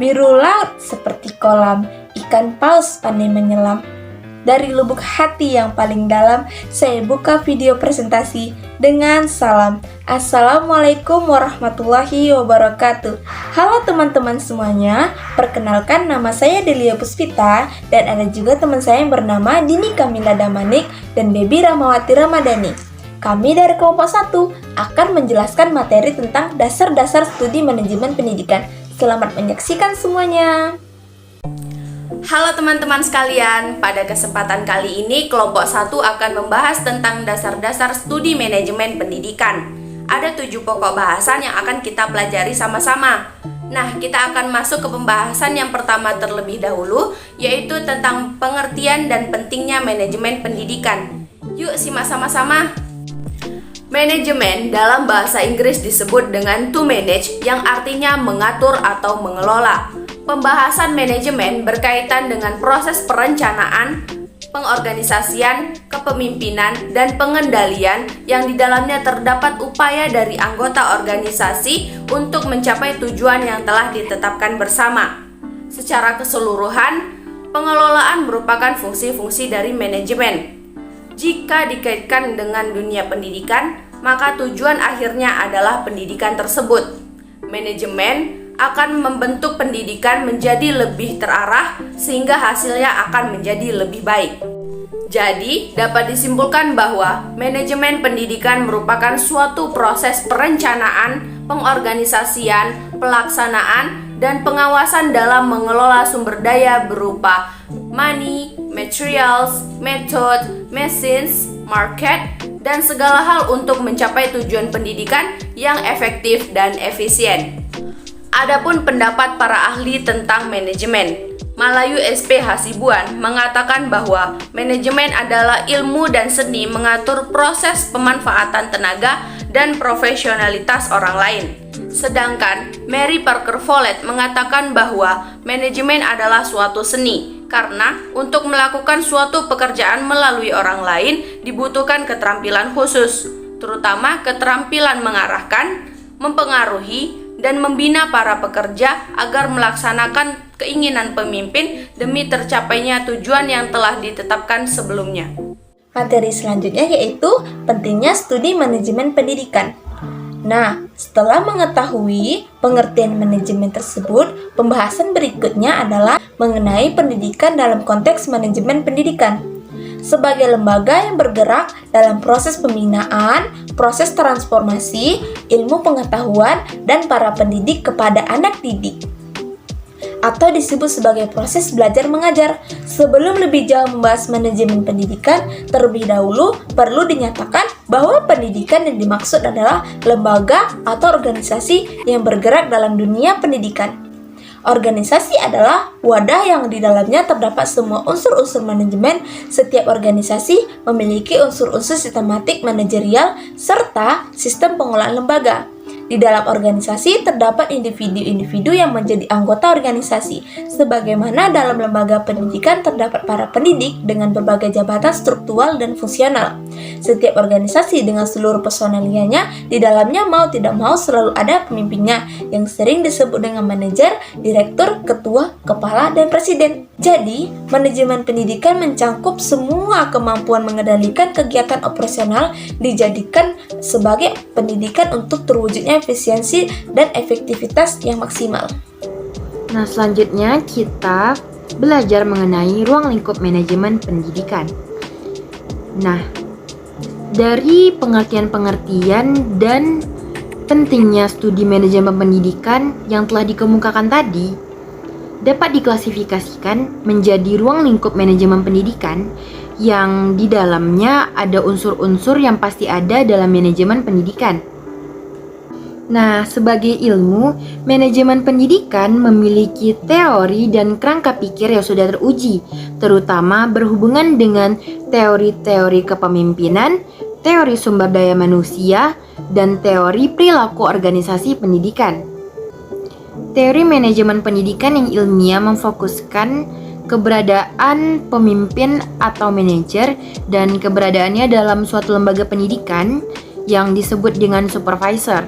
Biru laut seperti kolam, ikan paus pandai menyelam. Dari lubuk hati yang paling dalam, saya buka video presentasi dengan salam. Assalamualaikum warahmatullahi wabarakatuh. Halo teman-teman semuanya, perkenalkan nama saya Delia Puspita dan ada juga teman saya yang bernama Dini Kamila Damanik dan Debbie Rahmawati Ramadhani. Kami dari kelompok 1 akan menjelaskan materi tentang dasar-dasar studi manajemen pendidikan. Selamat menyaksikan semuanya. Halo teman-teman sekalian, pada kesempatan kali ini kelompok 1 akan membahas tentang dasar-dasar studi manajemen pendidikan. Ada 7 pokok bahasan yang akan kita pelajari sama-sama. Nah, kita akan masuk ke pembahasan yang pertama terlebih dahulu, yaitu tentang pengertian dan pentingnya manajemen pendidikan. Yuk simak sama-sama. Manajemen dalam bahasa Inggris disebut dengan to manage, yang artinya mengatur atau mengelola. Pembahasan manajemen berkaitan dengan proses perencanaan, pengorganisasian, kepemimpinan, dan pengendalian yang di dalamnya terdapat upaya dari anggota organisasi untuk mencapai tujuan yang telah ditetapkan bersama. Secara keseluruhan, pengelolaan merupakan fungsi-fungsi dari manajemen. Jika dikaitkan dengan dunia pendidikan, maka tujuan akhirnya adalah pendidikan tersebut. Manajemen akan membentuk pendidikan menjadi lebih terarah sehingga hasilnya akan menjadi lebih baik. Jadi, dapat disimpulkan bahwa manajemen pendidikan merupakan suatu proses perencanaan, pengorganisasian, pelaksanaan, dan pengawasan dalam mengelola sumber daya berupa money, materials, method, machines, market, dan segala hal untuk mencapai tujuan pendidikan yang efektif dan efisien. Adapun pendapat para ahli tentang manajemen, Malayu SP Hasibuan mengatakan bahwa manajemen adalah ilmu dan seni mengatur proses pemanfaatan tenaga dan profesionalitas orang lain. Sedangkan Mary Parker Follett mengatakan bahwa manajemen adalah suatu seni, karena untuk melakukan suatu pekerjaan melalui orang lain dibutuhkan keterampilan khusus, terutama keterampilan mengarahkan, mempengaruhi, dan membina para pekerja agar melaksanakan keinginan pemimpin demi tercapainya tujuan yang telah ditetapkan sebelumnya. Materi selanjutnya yaitu pentingnya studi manajemen pendidikan. Nah, setelah mengetahui pengertian manajemen tersebut, pembahasan berikutnya adalah mengenai pendidikan dalam konteks manajemen pendidikan. Sebagai lembaga yang bergerak dalam proses pembinaan, proses transformasi, ilmu pengetahuan, dan para pendidik kepada anak didik, atau disebut sebagai proses belajar mengajar. Sebelum lebih jauh membahas manajemen pendidikan, terlebih dahulu perlu dinyatakan bahwa pendidikan yang dimaksud adalah lembaga atau organisasi yang bergerak dalam dunia pendidikan. Organisasi adalah wadah yang di dalamnya terdapat semua unsur-unsur manajemen. Setiap organisasi memiliki unsur-unsur sistematik manajerial serta sistem pengelolaan lembaga. Di dalam organisasi terdapat individu-individu yang menjadi anggota organisasi. Sebagaimana dalam lembaga pendidikan terdapat para pendidik dengan berbagai jabatan struktural dan fungsional. Setiap organisasi dengan seluruh personalianya di dalamnya mau tidak mau selalu ada pemimpinnya yang sering disebut dengan manajer, direktur, ketua, kepala, dan presiden. Jadi, manajemen pendidikan mencangkup semua kemampuan mengendalikan kegiatan operasional dijadikan sebagai pendidikan untuk terwujudnya efisiensi dan efektivitas yang maksimal. Nah, selanjutnya kita belajar mengenai ruang lingkup manajemen pendidikan. Nah, dari pengertian-pengertian dan pentingnya studi manajemen pendidikan yang telah dikemukakan tadi, dapat diklasifikasikan menjadi ruang lingkup manajemen pendidikan yang di dalamnya ada unsur-unsur yang pasti ada dalam manajemen pendidikan. Nah, sebagai ilmu, manajemen pendidikan memiliki teori dan kerangka pikir yang sudah teruji, terutama berhubungan dengan teori-teori kepemimpinan, teori sumber daya manusia, dan teori perilaku organisasi pendidikan. Teori manajemen pendidikan yang ilmiah memfokuskan keberadaan pemimpin atau manajer dan keberadaannya dalam suatu lembaga pendidikan yang disebut dengan supervisor.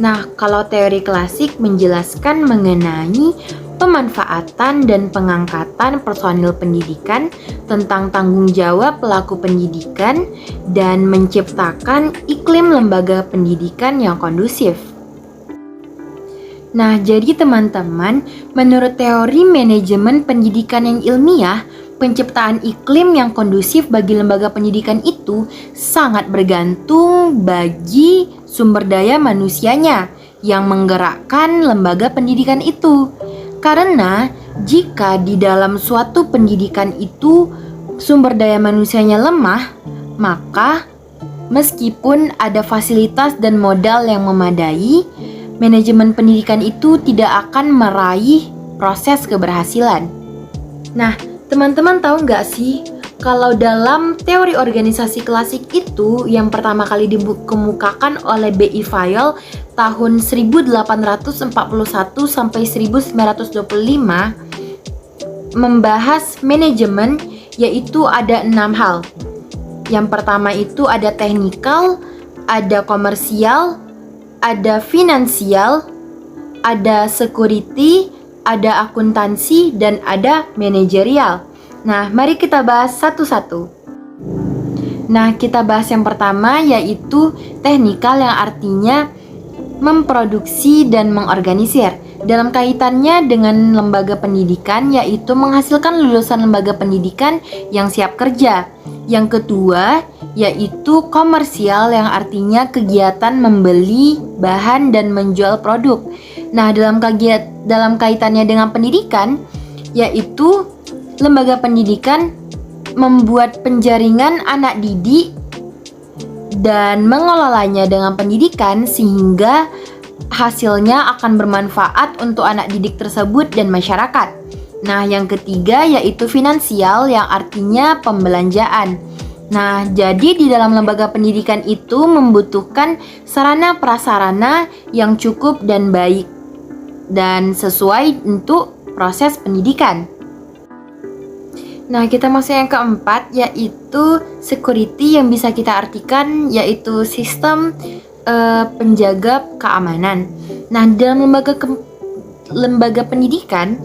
Nah, kalau teori klasik menjelaskan mengenai pemanfaatan dan pengangkatan personil pendidikan, tentang tanggung jawab pelaku pendidikan, dan menciptakan iklim lembaga pendidikan yang kondusif. Nah, jadi teman-teman, menurut teori manajemen pendidikan yang ilmiah, penciptaan iklim yang kondusif bagi lembaga pendidikan itu sangat bergantung bagi sumber daya manusianya yang menggerakkan lembaga pendidikan itu. Karena jika di dalam suatu pendidikan itu sumber daya manusianya lemah, maka meskipun ada fasilitas dan modal yang memadai, manajemen pendidikan itu tidak akan meraih proses keberhasilan. Nah, teman-teman tahu nggak sih, kalau dalam teori organisasi klasik itu yang pertama kali dikemukakan oleh B.I. Fayol tahun 1841 sampai 1925 membahas manajemen, yaitu ada 6 hal. Yang pertama itu ada teknikal, ada komersial, ada finansial, ada security, ada akuntansi, dan ada manajerial. Nah, mari kita bahas satu-satu. Nah, kita bahas yang pertama yaitu teknikal, yang artinya memproduksi dan mengorganisir. Dalam kaitannya dengan lembaga pendidikan, yaitu menghasilkan lulusan lembaga pendidikan yang siap kerja. Yang kedua yaitu komersial, yang artinya kegiatan membeli bahan dan menjual produk. Nah, dalam kaitannya dengan pendidikan, yaitu lembaga pendidikan membuat penjaringan anak didik dan mengelolanya dengan pendidikan sehingga hasilnya akan bermanfaat untuk anak didik tersebut dan masyarakat. Nah, yang ketiga yaitu finansial, yang artinya pembelanjaan. Nah, jadi di dalam lembaga pendidikan itu membutuhkan sarana prasarana yang cukup dan baik dan sesuai untuk proses pendidikan. Nah, kita masuk yang keempat yaitu security, yang bisa kita artikan yaitu sistem penjaga keamanan. Nah, dalam lembaga pendidikan,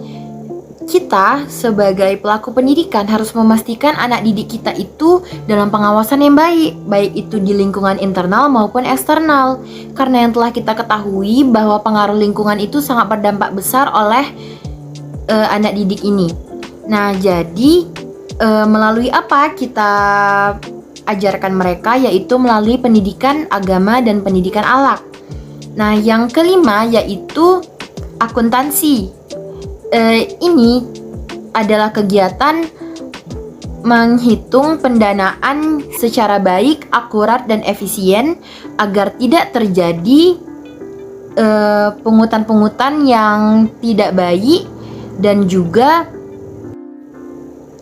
kita sebagai pelaku pendidikan harus memastikan anak didik kita itu dalam pengawasan yang baik, baik itu di lingkungan internal maupun eksternal. Karena yang telah kita ketahui bahwa pengaruh lingkungan itu sangat berdampak besar oleh anak didik ini. Nah, jadi melalui apa kita ajarkan mereka, yaitu melalui pendidikan agama dan pendidikan akhlak. Nah, yang kelima yaitu akuntansi. Ini adalah kegiatan menghitung pendanaan secara baik, akurat, dan efisien agar tidak terjadi pungutan-pungutan yang tidak baik, dan juga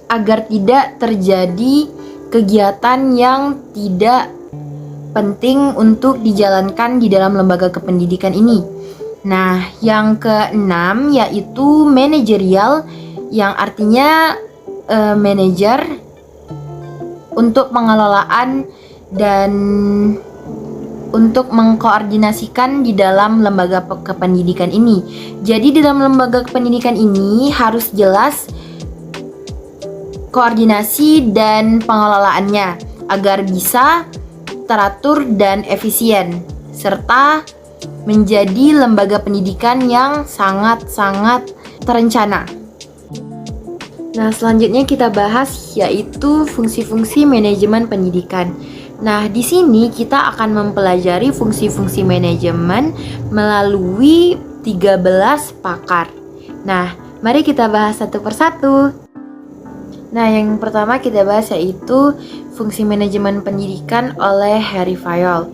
agar tidak terjadi kegiatan yang tidak penting untuk dijalankan di dalam lembaga kependidikan ini. Nah, yang keenam yaitu manajerial, yang artinya manajer untuk pengelolaan dan untuk mengkoordinasikan di dalam lembaga kependidikan ini. Jadi di dalam lembaga kependidikan ini harus jelas koordinasi dan pengelolaannya agar bisa teratur dan efisien, serta menjadi lembaga pendidikan yang sangat-sangat terencana. Nah, selanjutnya kita bahas yaitu fungsi-fungsi manajemen pendidikan. Nah, di sini kita akan mempelajari fungsi-fungsi manajemen melalui 13 pakar. Nah, mari kita bahas satu persatu. Nah, yang pertama kita bahas yaitu fungsi manajemen pendidikan oleh Harry Fayol.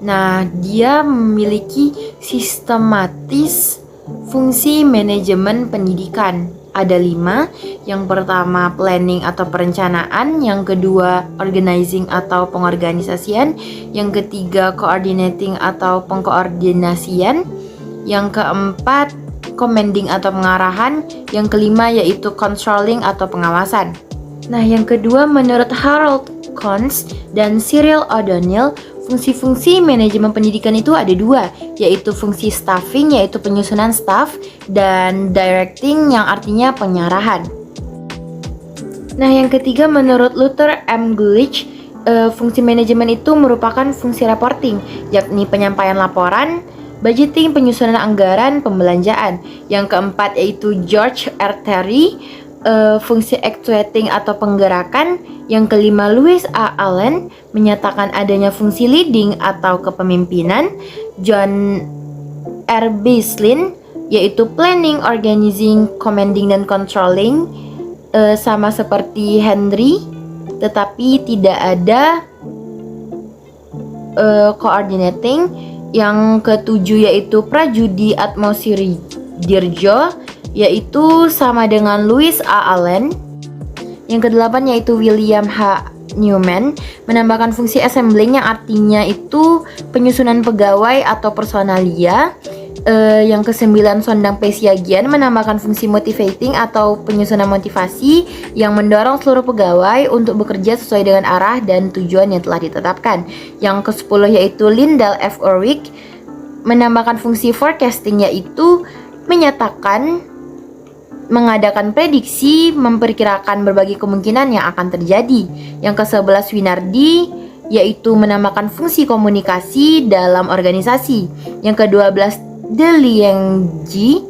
Nah, dia memiliki sistematis fungsi manajemen pendidikan. Ada 5. Yang pertama planning atau perencanaan, yang kedua organizing atau pengorganisasian, yang ketiga coordinating atau pengkoordinasian, yang keempat commanding atau pengarahan, yang kelima yaitu controlling atau pengawasan. Nah, yang kedua menurut Harold Kohns dan Cyril O'Donnell, Fungsi-fungsi manajemen pendidikan itu ada dua, yaitu fungsi staffing, yaitu penyusunan staff, dan directing yang artinya penyarahan. Nah, yang ketiga menurut Luther M. Gulich, fungsi manajemen itu merupakan fungsi reporting, yakni penyampaian laporan, budgeting, penyusunan anggaran, pembelanjaan. Yang keempat yaitu George R. Terry, fungsi actuating atau penggerakan. Yang kelima Louis A. Allen menyatakan adanya fungsi leading atau kepemimpinan. John R. Beislin yaitu planning, organizing, commanding, dan controlling, sama seperti Henry, tetapi tidak ada coordinating. Yang ketujuh yaitu Prajudi Atmosiri Dirjo, yaitu sama dengan Louis A. Allen. Yang kedelapan yaitu William H. Newman menambahkan fungsi assembling yang artinya itu penyusunan pegawai atau personalia. Yang kesembilan Sondang P. Siagian menambahkan fungsi motivating atau penyusunan motivasi yang mendorong seluruh pegawai untuk bekerja sesuai dengan arah dan tujuan yang telah ditetapkan. Yang ke-10 yaitu Lindell F. Ulrich menambahkan fungsi forecasting, yaitu menyatakan mengadakan prediksi, memperkirakan berbagai kemungkinan yang akan terjadi. Yang ke-11 Winardi yaitu menambahkan fungsi komunikasi dalam organisasi. Yang ke-12 De Liengji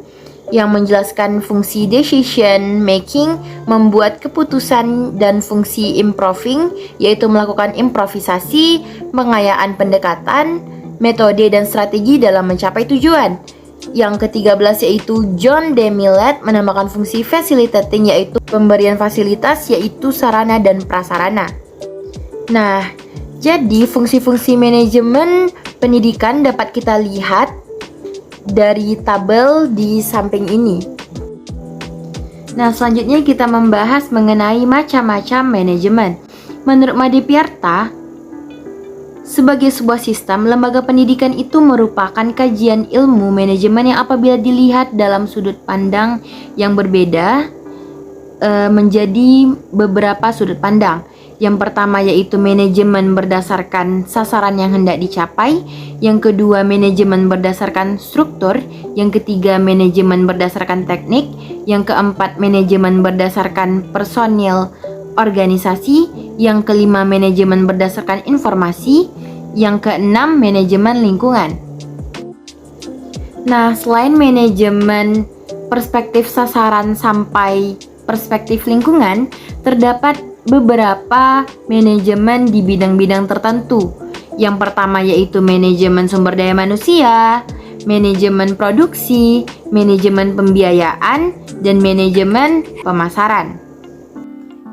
yang menjelaskan fungsi decision making, membuat keputusan, dan fungsi improving yaitu melakukan improvisasi, pengayaan pendekatan, metode, dan strategi dalam mencapai tujuan. Yang ke-13 yaitu John D. Millett menambahkan fungsi facilitating yaitu pemberian fasilitas yaitu sarana dan prasarana. Nah, jadi fungsi-fungsi manajemen pendidikan dapat kita lihat dari tabel di samping ini. Nah, selanjutnya kita membahas mengenai macam-macam manajemen. Menurut Made Piarta, sebagai sebuah sistem, lembaga pendidikan itu merupakan kajian ilmu manajemen yang apabila dilihat dalam sudut pandang yang berbeda menjadi beberapa sudut pandang. Yang pertama yaitu manajemen berdasarkan sasaran yang hendak dicapai. Yang kedua manajemen berdasarkan struktur. Yang ketiga manajemen berdasarkan teknik. Yang keempat manajemen berdasarkan personil organisasi. Yang kelima manajemen berdasarkan informasi. Yang keenam manajemen lingkungan. Nah, selain manajemen perspektif sasaran sampai perspektif lingkungan, terdapat beberapa manajemen di bidang-bidang tertentu. Yang pertama yaitu manajemen sumber daya manusia, manajemen produksi, manajemen pembiayaan, dan manajemen pemasaran.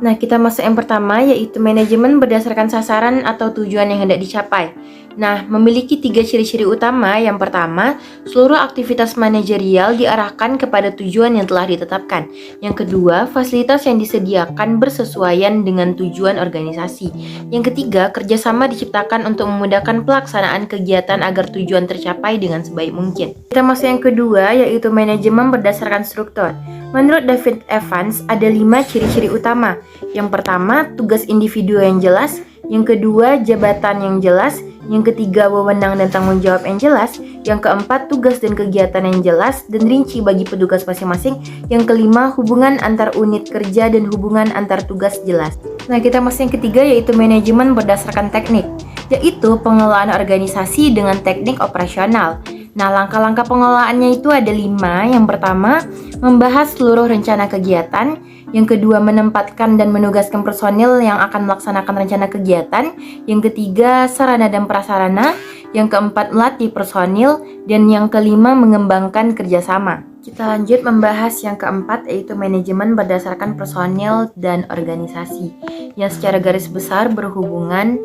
Nah, kita masuk yang pertama yaitu manajemen berdasarkan sasaran atau tujuan yang hendak dicapai. Nah, memiliki 3 ciri-ciri utama. Yang pertama, seluruh aktivitas manajerial diarahkan kepada tujuan yang telah ditetapkan. Yang kedua, fasilitas yang disediakan bersesuaian dengan tujuan organisasi. Yang ketiga, kerjasama diciptakan untuk memudahkan pelaksanaan kegiatan agar tujuan tercapai dengan sebaik mungkin. Kita masuk yang kedua, yaitu manajemen berdasarkan struktur. Menurut David Evans, ada 5 ciri-ciri utama. Yang pertama, tugas individu yang jelas. Yang kedua, jabatan yang jelas. Yang ketiga, wewenang dan tanggung jawab yang jelas. Yang keempat, tugas dan kegiatan yang jelas dan rinci bagi petugas masing-masing. Yang kelima, hubungan antar unit kerja dan hubungan antar tugas jelas. Nah, kita masuk yang ketiga yaitu manajemen berdasarkan teknik, yaitu pengelolaan organisasi dengan teknik operasional. Nah, langkah-langkah pengelolaannya itu ada 5. Yang pertama, membahas seluruh rencana kegiatan. Yang kedua, menempatkan dan menugaskan personil yang akan melaksanakan rencana kegiatan. Yang ketiga, sarana dan prasarana. Yang keempat, melatih personil. Dan yang kelima, mengembangkan kerjasama. Kita lanjut membahas yang keempat, yaitu manajemen berdasarkan personil dan organisasi, yang secara garis besar berhubungan.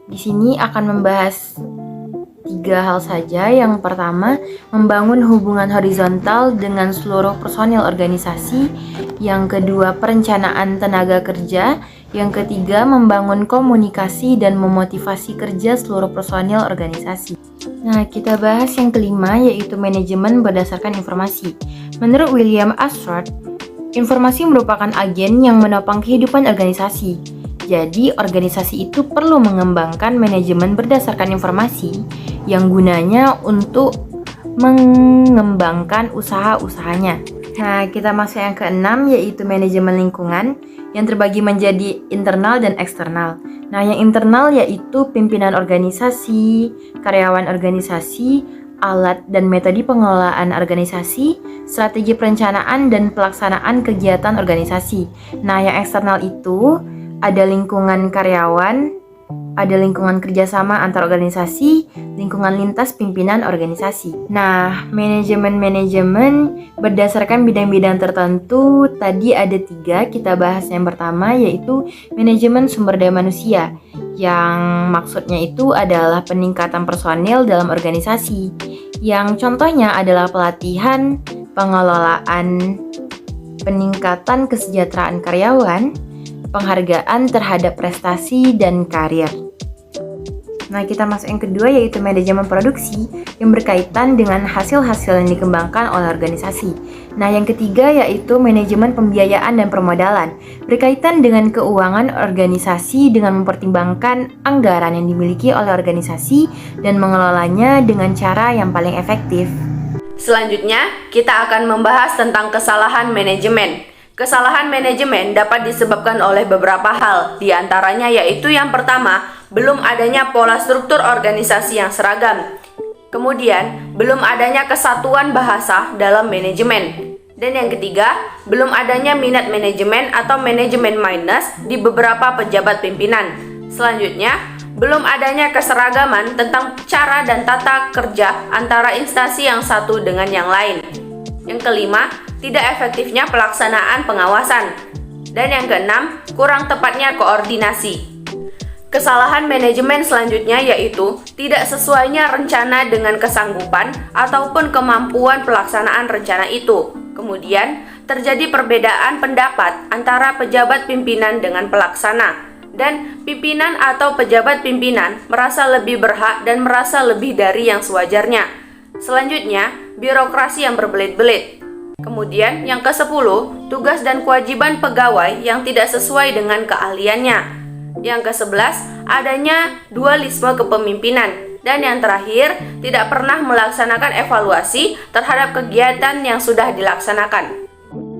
Di sini akan membahas 3 hal saja. Yang pertama, membangun hubungan horizontal dengan seluruh personil organisasi. Yang kedua, perencanaan tenaga kerja. Yang ketiga, membangun komunikasi dan memotivasi kerja seluruh personil organisasi. Nah, kita bahas yang kelima, yaitu manajemen berdasarkan informasi. Menurut William Ashford, informasi merupakan agen yang menopang kehidupan organisasi. Jadi, organisasi itu perlu mengembangkan manajemen berdasarkan informasi yang gunanya untuk mengembangkan usaha-usahanya. Nah, kita masuk yang keenam, yaitu manajemen lingkungan yang terbagi menjadi internal dan eksternal. Nah, yang internal yaitu pimpinan organisasi, karyawan organisasi, alat dan metode pengelolaan organisasi, strategi perencanaan dan pelaksanaan kegiatan organisasi. Nah, yang eksternal itu ada lingkungan karyawan, ada lingkungan kerjasama antar organisasi, lingkungan lintas pimpinan organisasi. Nah, manajemen berdasarkan bidang-bidang tertentu, tadi ada 3, kita bahas yang pertama yaitu manajemen sumber daya manusia, yang maksudnya itu adalah peningkatan personil dalam organisasi, yang contohnya adalah pelatihan, pengelolaan, peningkatan kesejahteraan karyawan, penghargaan terhadap prestasi dan karir. Nah, kita masuk yang kedua yaitu manajemen produksi yang berkaitan dengan hasil-hasil yang dikembangkan oleh organisasi. Nah, yang ketiga yaitu manajemen pembiayaan dan permodalan berkaitan dengan keuangan organisasi dengan mempertimbangkan anggaran yang dimiliki oleh organisasi dan mengelolanya dengan cara yang paling efektif. Selanjutnya, kita akan membahas tentang kesalahan manajemen. Kesalahan manajemen dapat disebabkan oleh beberapa hal, di antaranya yaitu yang pertama, belum adanya pola struktur organisasi yang seragam. Kemudian, belum adanya kesatuan bahasa dalam manajemen. Dan yang ketiga, belum adanya minat manajemen atau manajemen minus di beberapa pejabat pimpinan. Selanjutnya, belum adanya keseragaman tentang cara dan tata kerja antara instansi yang satu dengan yang lain. Yang kelima, tidak efektifnya pelaksanaan pengawasan. Dan yang keenam, kurang tepatnya koordinasi. Kesalahan manajemen selanjutnya yaitu tidak sesuainya rencana dengan kesanggupan ataupun kemampuan pelaksanaan rencana itu. Kemudian, terjadi perbedaan pendapat antara pejabat pimpinan dengan pelaksana. Dan pimpinan atau pejabat pimpinan merasa lebih berhak dan merasa lebih dari yang sewajarnya. Selanjutnya, birokrasi yang berbelit-belit. Kemudian, yang ke-10, tugas dan kewajiban pegawai yang tidak sesuai dengan keahliannya. Yang ke-11, adanya dualisme kepemimpinan. Dan yang terakhir, tidak pernah melaksanakan evaluasi terhadap kegiatan yang sudah dilaksanakan.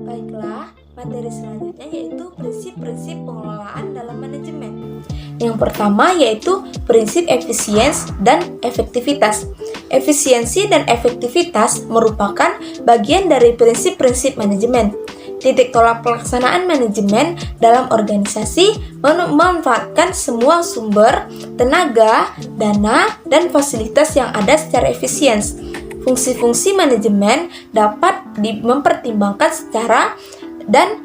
Baiklah, materi selanjutnya yaitu prinsip-prinsip pengelolaan dalam manajemen. Yang pertama yaitu prinsip efisiensi dan efektivitas. Efisiensi dan efektivitas merupakan bagian dari prinsip-prinsip manajemen. Titik tolak pelaksanaan manajemen dalam organisasi memanfaatkan semua sumber, tenaga, dana, dan fasilitas yang ada secara efisien. Fungsi-fungsi manajemen dapat mempertimbangkan secara dan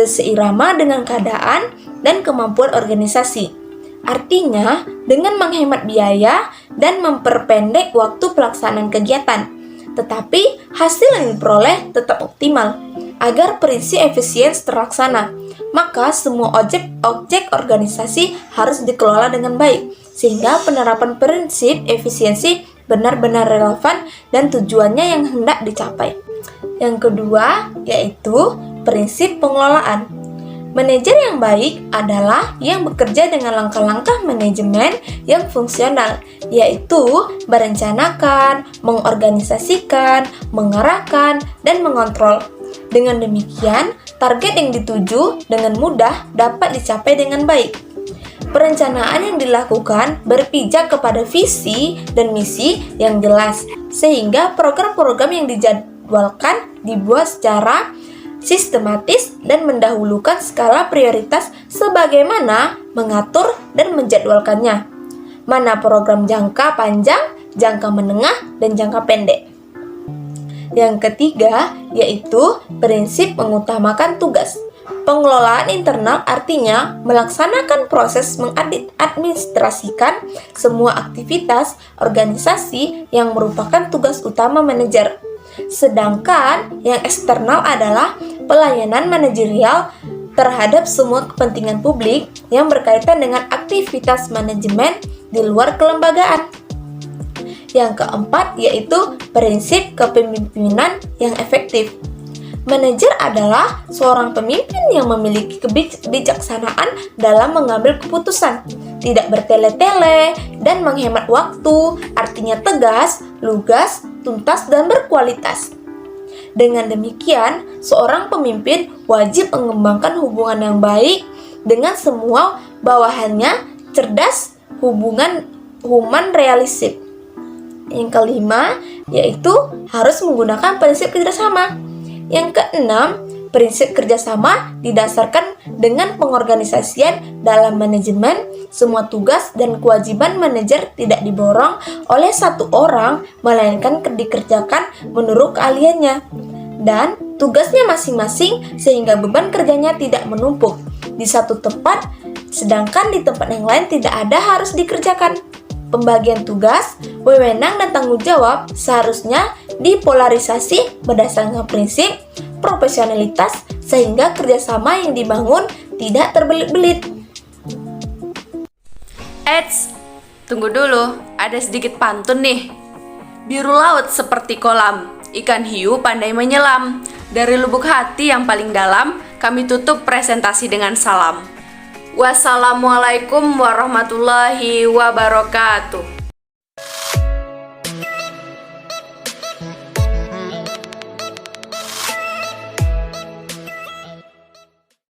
seirama dengan keadaan dan kemampuan organisasi. Artinya, dengan menghemat biaya dan memperpendek waktu pelaksanaan kegiatan, tetapi hasil yang diperoleh tetap optimal. Agar prinsip efisiensi terlaksana, maka semua objek organisasi harus dikelola dengan baik, sehingga penerapan prinsip efisiensi benar-benar relevan dan tujuannya yang hendak dicapai. Yang kedua, yaitu prinsip pengelolaan. Manajer yang baik adalah yang bekerja dengan langkah-langkah manajemen yang fungsional, yaitu merencanakan, mengorganisasikan, mengarahkan, dan mengontrol. Dengan demikian, target yang dituju dengan mudah dapat dicapai dengan baik. Perencanaan yang dilakukan berpijak kepada visi dan misi yang jelas, sehingga program-program yang dijadwalkan dibuat secara sistematis dan mendahulukan skala prioritas sebagaimana mengatur dan menjadwalkannya. Mana program jangka panjang, jangka menengah, dan jangka pendek. Yang ketiga, yaitu prinsip mengutamakan tugas. Pengelolaan internal artinya melaksanakan proses mengadministrasikan semua aktivitas organisasi yang merupakan tugas utama manajer. Sedangkan yang eksternal adalah pelayanan manajerial terhadap semua kepentingan publik yang berkaitan dengan aktivitas manajemen di luar kelembagaan. Yang keempat yaitu prinsip kepemimpinan yang efektif. Manajer adalah seorang pemimpin yang memiliki kebijaksanaan dalam mengambil keputusan, tidak bertele-tele, dan menghemat waktu, artinya tegas, lugas, tuntas, dan berkualitas. Dengan demikian, seorang pemimpin wajib mengembangkan hubungan yang baik dengan semua bawahannya, cerdas, human realistic. Yang kelima, yaitu harus menggunakan prinsip kerjasama. Yang keenam, prinsip kerjasama didasarkan dengan pengorganisasian dalam manajemen. Semua tugas dan kewajiban manajer tidak diborong oleh satu orang, melainkan dikerjakan menurut keahliannya dan tugasnya masing-masing sehingga beban kerjanya tidak menumpuk di satu tempat, sedangkan di tempat yang lain tidak ada harus dikerjakan. Pembagian tugas, wewenang, dan tanggung jawab seharusnya dipolarisasi berdasarkan prinsip profesionalitas sehingga kerjasama yang dibangun tidak terbelit-belit. Eits, tunggu dulu, ada sedikit pantun nih. Biru laut seperti kolam, ikan hiu pandai menyelam. Dari lubuk hati yang paling dalam, kami tutup presentasi dengan salam. Wassalamualaikum warahmatullahi wabarakatuh.